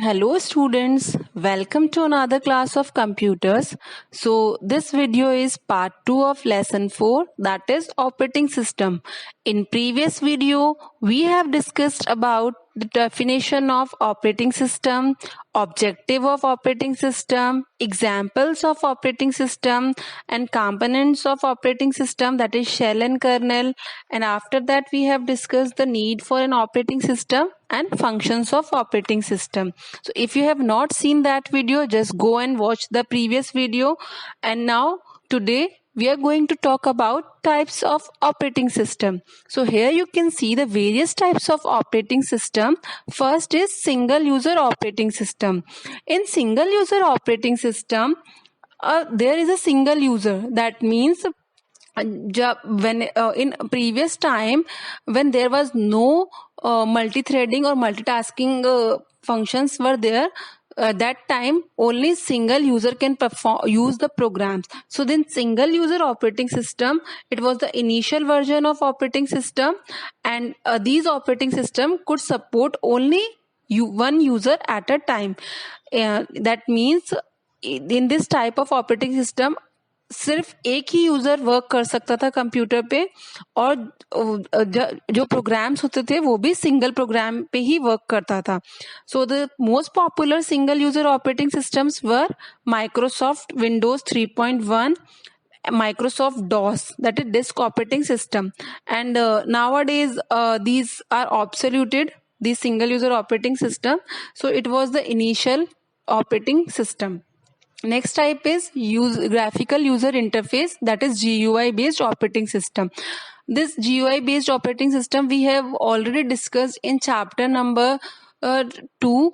Hello students, welcome to another class of computers. So this video is part 2 of lesson 4, that is operating system. In previous video, we have discussed about the definition of operating system, objective of operating system, examples of operating system and components of operating system, that is shell and kernel. And after that we have discussed the need for an operating system and functions of operating system. So if you have not seen that video, just go and watch the previous video. And now today we are going to talk about types of operating system. So here you can see the various types of operating system. First is single user operating system. In single user operating system, there is a single user. That means when in previous time, when there was no multi-threading or multitasking functions were there, that time only single user can use the programs. So then single user operating system, it was the initial version of operating system, and these operating system could support only one user at a time. That means in this type of operating system सिर्फ एक ही user work कर सकता था computer पे, और जो programmes होते थे वो भी सिंगल प्रोग्राम पे ही वर्क करता था. So the most popular single user operating systems were Microsoft Windows 3.1, Microsoft DOS, that is disk operating system, and nowadays these are obsoleted, these single user operating system. So it was the initial operating system. Next type is graphical user interface, that is GUI based operating system. This GUI based operating system we have already discussed in chapter number 2.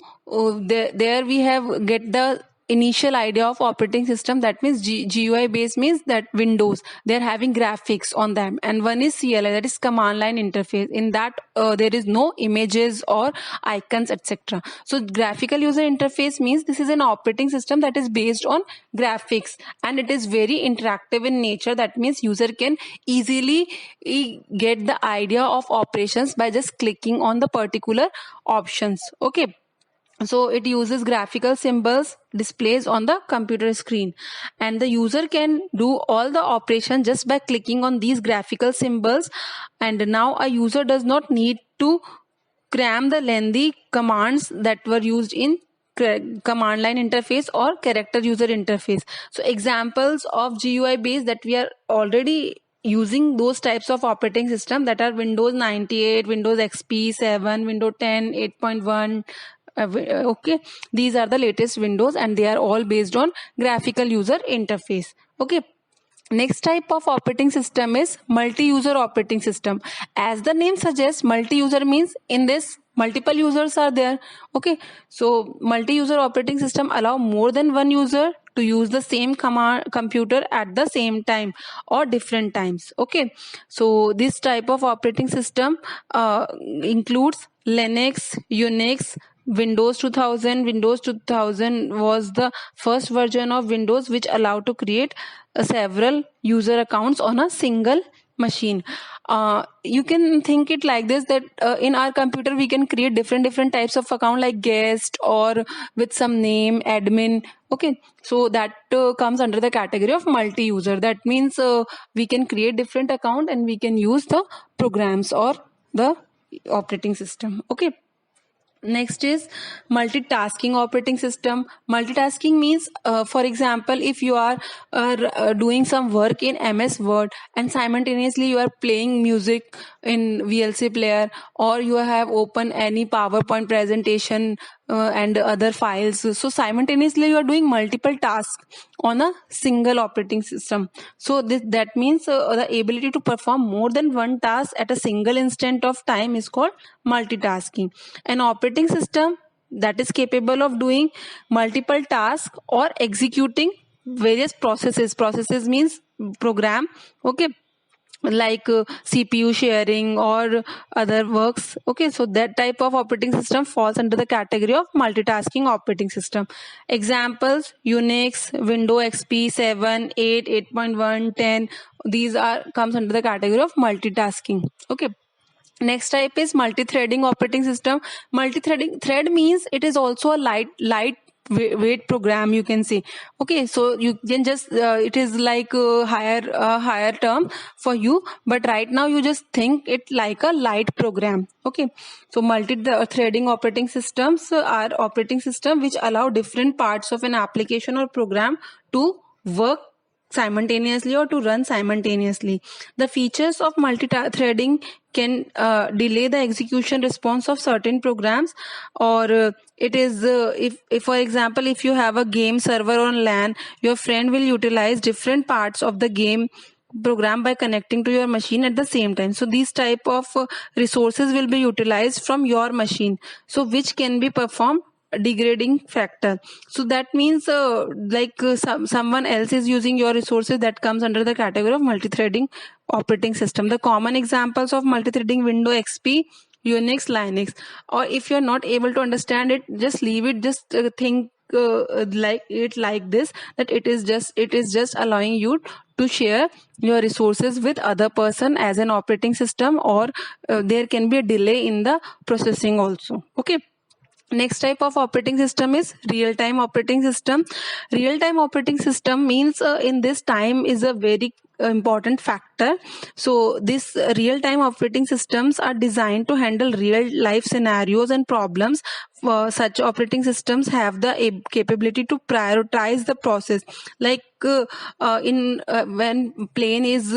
There we have get the initial idea of operating system. That means GUI based means that Windows, they are having graphics on them, and one is CLI, that is command line interface. In that there is no images or icons, etc. So graphical user interface means this is an operating system that is based on graphics, and it is very interactive in nature. That means user can easily get the idea of operations by just clicking on the particular options. Okay, so it uses graphical symbols displays on the computer screen, and the user can do all the operation just by clicking on these graphical symbols. And now a user does not need to cram the lengthy commands that were used in command line interface or character user interface. So examples of GUI based that we are already using those types of operating system, that are Windows 98, Windows XP 7, Windows 10, 8.1. Okay, these are the latest Windows, and they are all based on graphical user interface. Okay, next type of operating system is multi-user operating system. As the name suggests, multi-user means in this multiple users are there. Okay, so multi-user operating system allow more than one user to use the same computer at the same time or different times. Okay, so this type of operating system includes Linux, Unix, Windows 2000. Windows 2000 was the first version of Windows which allowed to create several user accounts on a single machine. You can think it like this, that in our computer we can create different types of account, like guest or with some name, admin. Okay, so that comes under the category of multi-user. That means we can create different account and we can use the programs or the operating system. Okay, next is multitasking operating system. Multitasking means, for example, if you are doing some work in MS Word and simultaneously you are playing music in VLC player, or you have open any PowerPoint presentation and other files. So simultaneously you are doing multiple tasks on a single operating system. So that means the ability to perform more than one task at a single instant of time is called multitasking. An operating system that is capable of doing multiple tasks or executing various processes. Processes means program. Okay, like CPU sharing or other works. Okay, so that type of operating system falls under the category of multitasking operating system. Examples: Unix, Windows XP 7, 8, 8.1, 10. These are comes under the category of multitasking. Okay, Next type is multi-threading operating system. Multi-threading thread means it is also a light weight program, you can say. Okay, so you can just it is like a higher term for you, but right now you just think it like a light program. Okay, so multi-threading operating systems are operating system which allow different parts of an application or program to work simultaneously or to run simultaneously. The features of multi-threading can delay the execution response of certain programs, or it is if for example, if you have a game server on LAN, your friend will utilize different parts of the game program by connecting to your machine at the same time. So these type of resources will be utilized from your machine, so which can be performed degrading factor. So that means someone else is using your resources, that comes under the category of multi-threading operating system. The common examples of multi-threading: Windows XP, Unix, Linux. Or if you're not able to understand it, just leave it. Just think like this, that it is just allowing you to share your resources with other person as an operating system, or there can be a delay in the processing also. Okay. Next type of operating system is real-time operating system. Real-time operating system means in this time is a very important factor. So this real-time operating systems are designed to handle real life scenarios and problems. Such operating systems have the capability to prioritize the process, like when plane is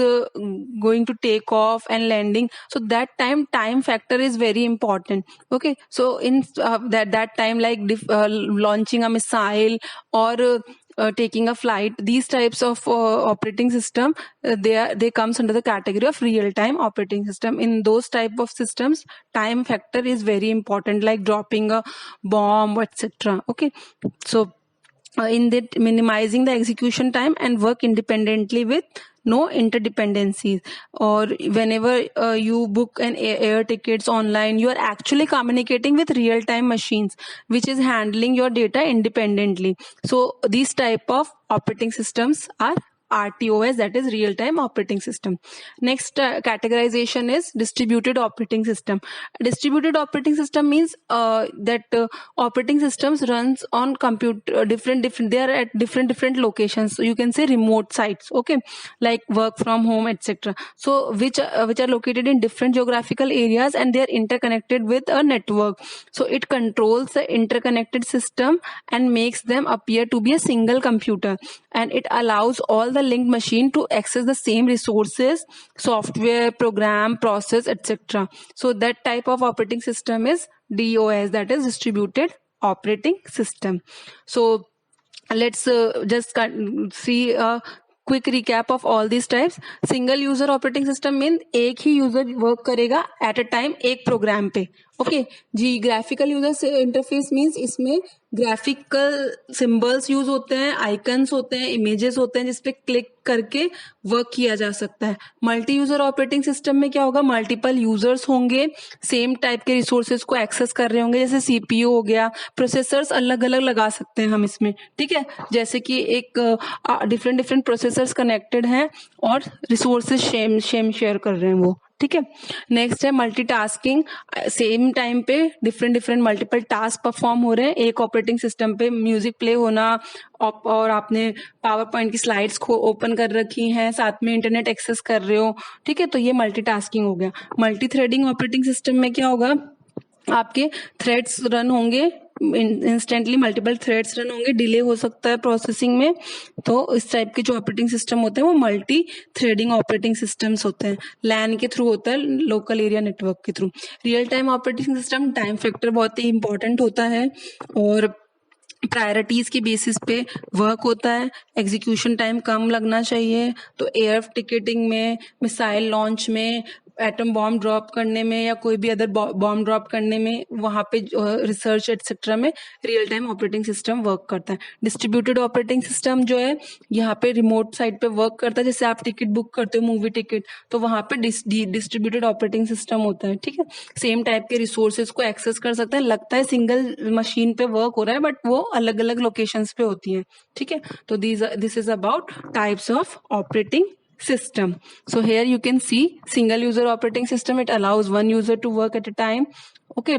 going to take off and landing, so that time factor is very important. Okay, so in that time, like launching a missile, or taking a flight, these types of operating system, they comes under the category of real time operating system. In those type of systems, time factor is very important, like dropping a bomb, etc. Okay, so in that, minimizing the execution time and work independently with no interdependencies. Or whenever you book an air tickets online, you are actually communicating with real time machines which is handling your data independently. So these type of operating systems are RTOS, that is real time operating system. Next categorization is distributed operating system. Distributed operating system means that operating systems runs on computer different they are at different locations, so you can say remote sites. Okay, like work from home, etc. So which are located in different geographical areas, and they are interconnected with a network. So it controls the interconnected system and makes them appear to be a single computer, and it allows all the linked machine to access the same resources, software, program, process, etc. So that type of operating system is DOS, that is distributed operating system. So let's just see a quick recap of all these types. Single user operating system mean एक ही user work करेगा at a time एक programme पे. Okay जी. Graphical user interface means इसमें graphical symbols use होते हैं, icons होते हैं, images होते हैं जिसपे क्लिक करके वर्क किया जा सकता है. मल्टी यूजर ऑपरेटिंग सिस्टम में क्या होगा, मल्टीपल यूजर्स होंगे, सेम टाइप के रिसोर्सेज को एक्सेस कर रहे होंगे, जैसे सीपीयू हो गया, प्रोसेसर्स अलग अलग लगा सकते हैं हम इसमें. ठीक है, जैसे कि एक डिफरेंट प्रोसेसर्स कनेक्टेड हैं और रिसोर्सेज सेम शेयर कर रहे हैं वो. ठीक है. नेक्स्ट है मल्टीटास्किंग. सेम टाइम पे डिफरेंट मल्टीपल टास्क परफॉर्म हो रहे हैं एक ऑपरेटिंग सिस्टम पे. म्यूजिक प्ले होना, और आपने पावर पॉइंट की स्लाइड्स को ओपन कर रखी हैं, साथ में इंटरनेट एक्सेस कर रहे हो. ठीक है, तो ये मल्टीटास्किंग हो गया. मल्टी थ्रेडिंग ऑपरेटिंग सिस्टम में क्या होगा, आपके थ्रेड्स रन होंगे इंस्टेंटली, मल्टीपल थ्रेड्स रन होंगे, डिले हो सकता है प्रोसेसिंग में. तो इस टाइप के जो ऑपरेटिंग सिस्टम होते हैं वो मल्टी थ्रेडिंग ऑपरेटिंग सिस्टम्स होते हैं. लैन के थ्रू होता है, लोकल एरिया नेटवर्क के through. Real time operating system time factor बहुत ही इंपॉर्टेंट होता है और प्रायोरिटीज के बेसिस पे वर्क होता है. एग्जीक्यूशन टाइम कम लगना चाहिए. तो एयर टिकटिंग में, मिसाइल लॉन्च में, एटम बॉम्ब ड्रॉप करने में, या कोई भी अदर बॉम्ब ड्रॉप करने में, वहां पे रिसर्च एटसेट्रा में real time operating system work करता है. डिस्ट्रीब्यूटेड ऑपरेटिंग सिस्टम जो है यहाँ पे रिमोट साइट पे वर्क करता है. जैसे आप टिकट बुक करते हो, मूवी टिकट, तो वहां पे डिस्ट्रीब्यूटेड ऑपरेटिंग सिस्टम होता है. ठीक है, सेम टाइप के रिसोर्सेज को एक्सेस कर सकता है. लगता है सिंगल मशीन पे वर्क हो रहा है, बट वो अलग अलग लोकेशंस पे होती है. ठीक है, तो this is about types of operating system. So here you can see single user operating system. It allows one user to work at a time. Okay,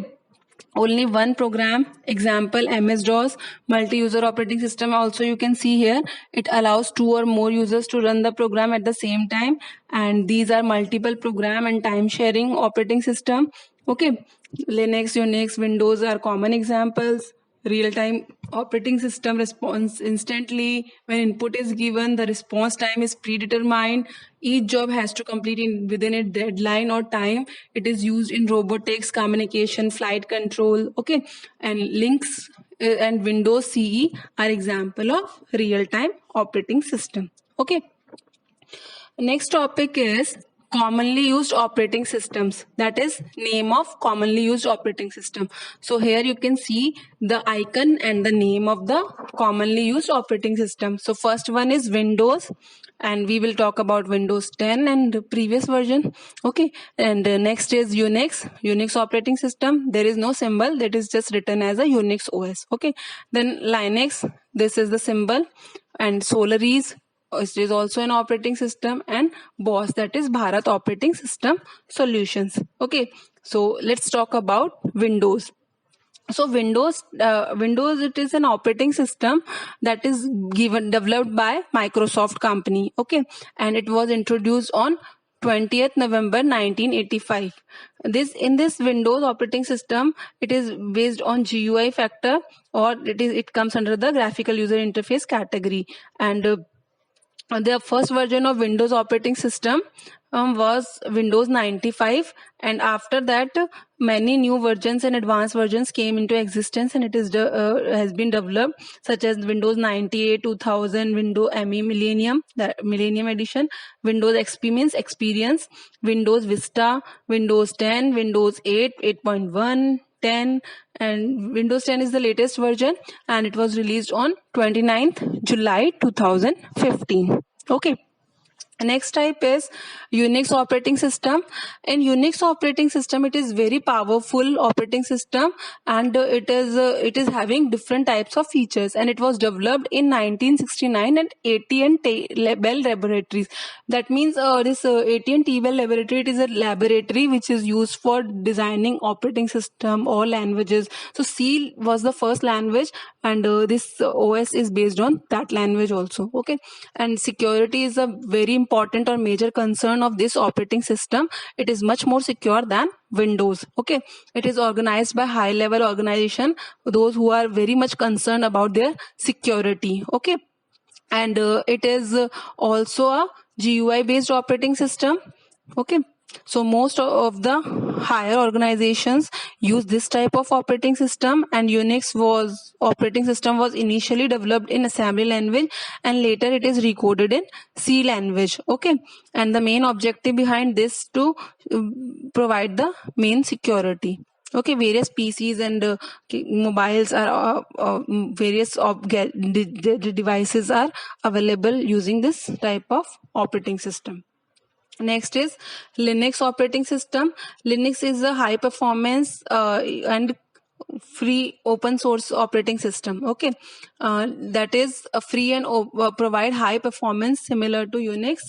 only one program. Example, MS-DOS. Multi-user operating system also you can see here. It allows two or more users to run the program at the same time, and these are multiple program and time sharing operating system. Okay, Linux, Unix, Windows are common examples. Real-time operating system responds instantly. When input is given, the response time is predetermined. Each job has to complete within a deadline or time. It is used in robotics, communication, flight control. Okay, and Linux and Windows CE are example of real-time operating system. Okay. Next topic is commonly used operating systems. That is name of commonly used operating system. So here you can see the icon and the name of the commonly used operating system. So first one is Windows, and we will talk about Windows 10 and the previous version. Okay, and next is Unix operating system. There is no symbol, that is just written as a Unix OS. Okay, then Linux, this is the symbol, and Solaris, it is also an operating system, and BOS, that is Bharat Operating System Solutions. Okay, so let's talk about Windows. So Windows, it is an operating system that is developed by Microsoft company. Okay, and it was introduced on 20th November 1985. In this Windows operating system, it is based on GUI factor, or it comes under the graphical user interface category. And the first version of Windows operating system was Windows 95, and after that many new versions and advanced versions came into existence, and it is has been developed, such as Windows 98, 2000, Windows ME Millennium, the Millennium Edition, Windows XP means experience, Windows Vista, Windows 10, Windows 8, 8.1, 10, and Windows 10 is the latest version, and it was released on 29th July 2015. Okay. Next type is Unix operating system. In Unix operating system, it is very powerful operating system, and it is having different types of features, and it was developed in 1969 at AT&T Bell Laboratories. That means this AT&T Bell Laboratory, it is a laboratory which is used for designing operating system or languages. So C was the first language, and this OS is based on that language also. Okay, and security is a very important or major concern of this operating system. It is much more secure than Windows. Okay, it is organized by high level organization, those who are very much concerned about their security. Okay, and it is also a GUI based operating system. Okay, so most of the higher organizations use this type of operating system, and Unix operating system was initially developed in assembly language, and later it is recoded in C language. Okay, and the main objective behind this to provide the main security. Okay, various PCs and mobiles are various devices are available using this type of operating system. Next is Linux operating system. Linux is a high performance and free open source operating system. Okay, that is a free and provide high performance similar to Unix,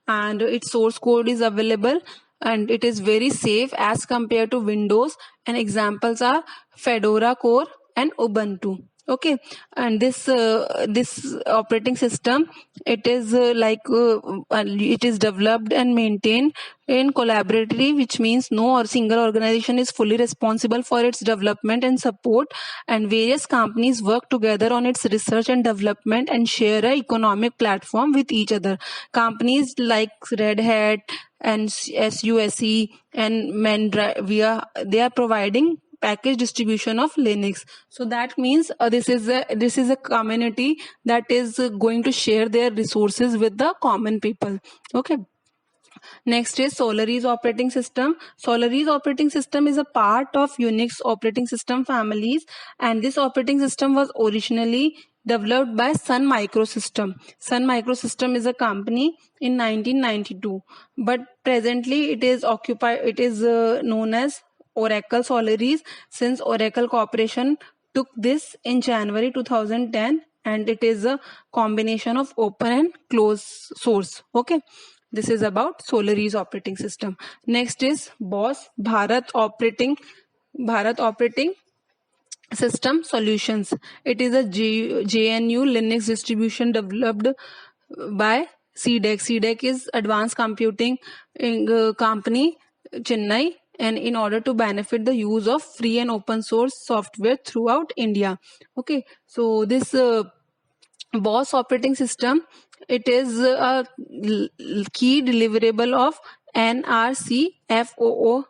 and its source code is available, and it is very safe as compared to Windows, and examples are Fedora Core and Ubuntu. Okay, and this operating system, it is it is developed and maintained in collaboratively, which means no or single organization is fully responsible for its development and support, and various companies work together on its research and development and share an economic platform with each other. Companies like Red Hat and SUSE and Mandriva, they are providing package distribution of Linux. So that means this is a community that is going to share their resources with the common people. Okay. Next is Solaris operating system. Solaris operating system is a part of Unix operating system families, and this operating system was originally developed by Sun Microsystem. Sun Microsystem is a company in 1992, but presently it is known as Oracle Solaris, since Oracle Corporation took this in January 2010, and it is a combination of open and closed source. Okay, This is about Solaris operating system. Next is BOS, Bharat Operating System Solutions. It is a JNU Linux distribution developed by CDEC. CDEC is Advanced Computing Company, Chennai, and in order to benefit the use of free and open source software throughout India. Okay, so this BOS operating system, it is a key deliverable of NRCFOSS,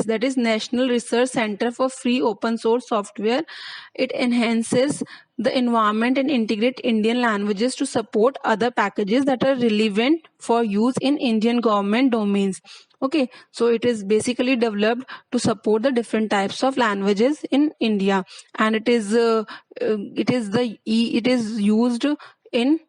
that is National Research Center for Free Open Source Software. It enhances the environment and integrate Indian languages to support other packages that are relevant for use in Indian government domains. Okay, so it is basically developed to support the different types of languages in India, and it is used in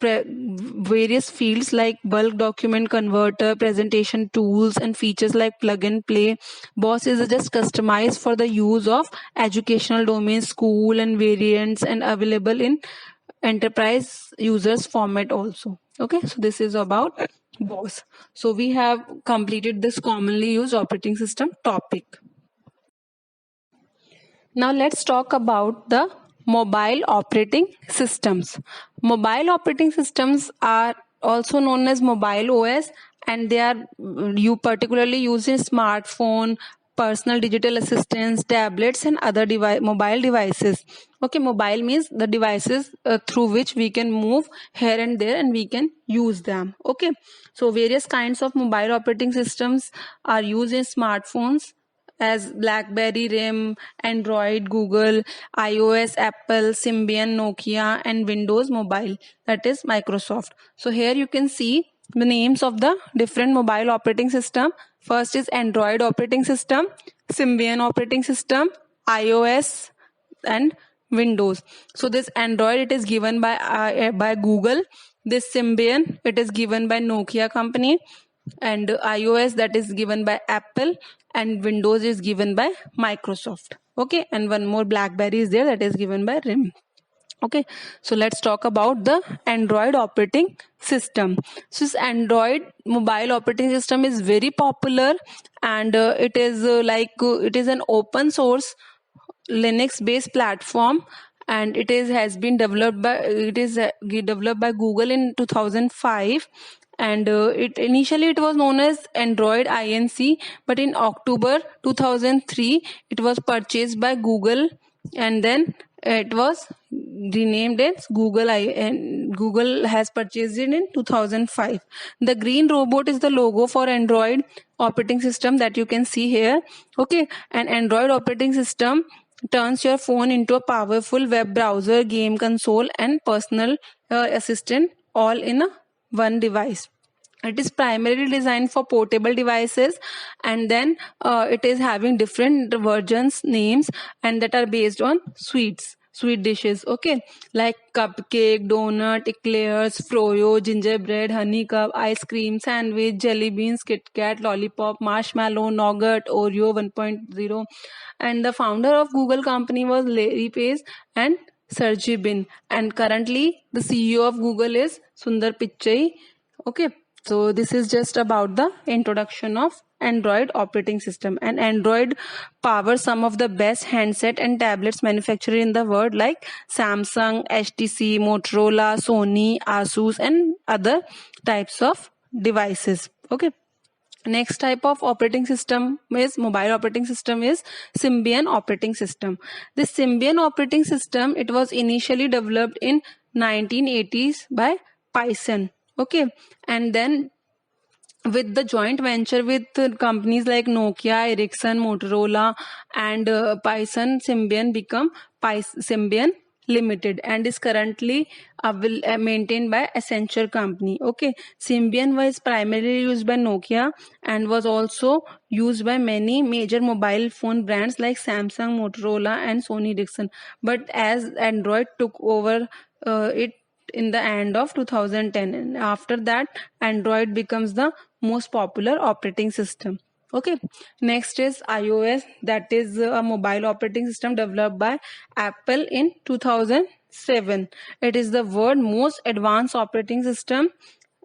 various fields like bulk document converter, presentation tools, and features like plug and play. BOSS is just customized for the use of educational domains, school, and variants, and available in enterprise users format also. Okay, so this is about BOSS. So we have completed this commonly used operating system topic. Now let's talk about the mobile operating systems. Mobile operating systems are also known as mobile OS, and they are you particularly used in smartphone, personal digital assistants, tablets, and other mobile devices. Okay, mobile means the devices through which we can move here and there and we can use them. Okay, so various kinds of mobile operating systems are used in smartphones as BlackBerry, RIM, Android, Google, iOS, Apple, Symbian, Nokia, and Windows Mobile, that is Microsoft. So here you can see the names of the different mobile operating system. First is Android operating system, Symbian operating system, iOS, and Windows. So this Android, it is given by Google. This Symbian, it is given by Nokia company, and iOS, that is given by Apple, and Windows is given by Microsoft. Okay, and one more BlackBerry is there, that is given by RIM. Okay, so let's talk about the Android operating system. So this Android mobile operating system is very popular, and it is it is an open source Linux based platform, and it is has been developed by developed by Google in 2005, and it was known as Android Inc, but in October 2003 it was purchased by Google, and then it was renamed as Google and Google has purchased it in 2005. The green robot is the logo for Android operating system that you can see here. Okay, and Android operating system turns your phone into a powerful web browser, game console, and personal assistant all in a one device. It is primarily designed for portable devices, and then it is having different versions names, and that are based on sweet dishes. Okay, like cupcake, donut, eclairs, froyo, gingerbread, honey cup, ice cream, sandwich, jelly beans, Kit Kat, lollipop, marshmallow, nougat, Oreo 1.0. And the founder of Google company was Larry Page and Sergey Brin, and currently the CEO of Google is Sundar Pichai. Okay, so this is just about the introduction of Android operating system, and Android powers some of the best handset and tablets manufactured in the world like Samsung, HTC, Motorola, Sony, Asus, and other types of devices. Okay, next type of operating system is mobile operating system is Symbian operating system. This Symbian operating system, it was initially developed in 1980s by Python. Okay, and then with the joint venture with companies like Nokia, Ericsson, Motorola, and Python, Symbian become Symbian Limited, and is currently maintained by Accenture company. Okay, Symbian was primarily used by Nokia and was also used by many major mobile phone brands like Samsung, Motorola, and Sony Ericsson. But as Android took over it in the end of 2010, and after that Android becomes the most popular operating system. Okay, next is iOS, that is a mobile operating system developed by Apple in 2007. It is the world's most advanced operating system,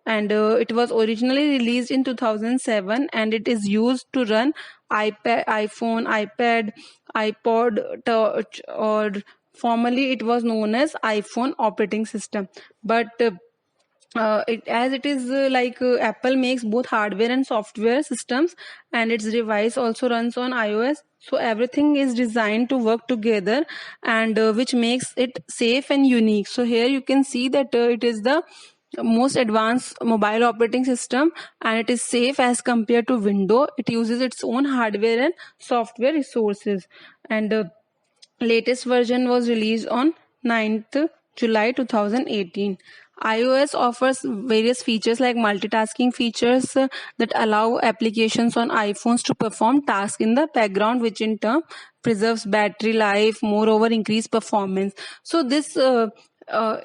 and it was originally released in 2007, and it is used to run iPhone, iPad, iPod Touch, or formerly it was known as iPhone operating system. But it is Apple makes both hardware and software systems, and its device also runs on iOS, so everything is designed to work together, and which makes it safe and unique. So here you can see that it is the most advanced mobile operating system, and it is safe as compared to Windows. It uses its own hardware and software resources, and latest version was released on 9th July 2018. iOS offers various features like multitasking features that allow applications on iPhones to perform tasks in the background, which in turn preserves battery life, moreover increase performance. So this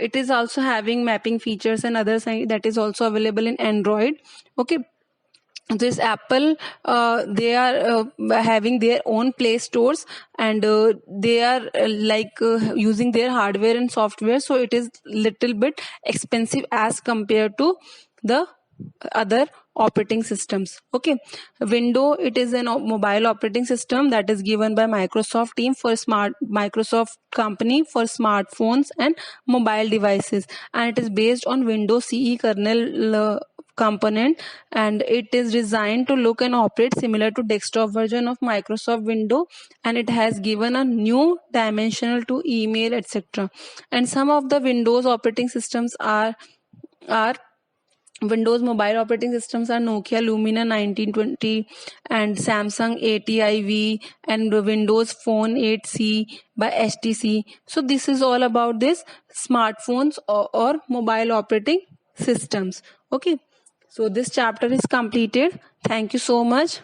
it is also having mapping features and others that is also available in Android. Okay, this Apple, they are having their own play stores, and they are using their hardware and software, so it is little bit expensive as compared to the other operating systems. Okay, Windows, it is a mobile operating system that is given by Microsoft team for Microsoft company for smartphones and mobile devices, and it is based on Windows CE kernel component, and it is designed to look and operate similar to desktop version of Microsoft Windows, and it has given a new dimensional to email, etc. And some of the Windows operating systems are Windows mobile operating systems are Nokia Lumia 1920 and Samsung ATIV and Windows Phone 8C by HTC. So this is all about this smartphones or mobile operating systems. Okay, so this chapter is completed. Thank you so much.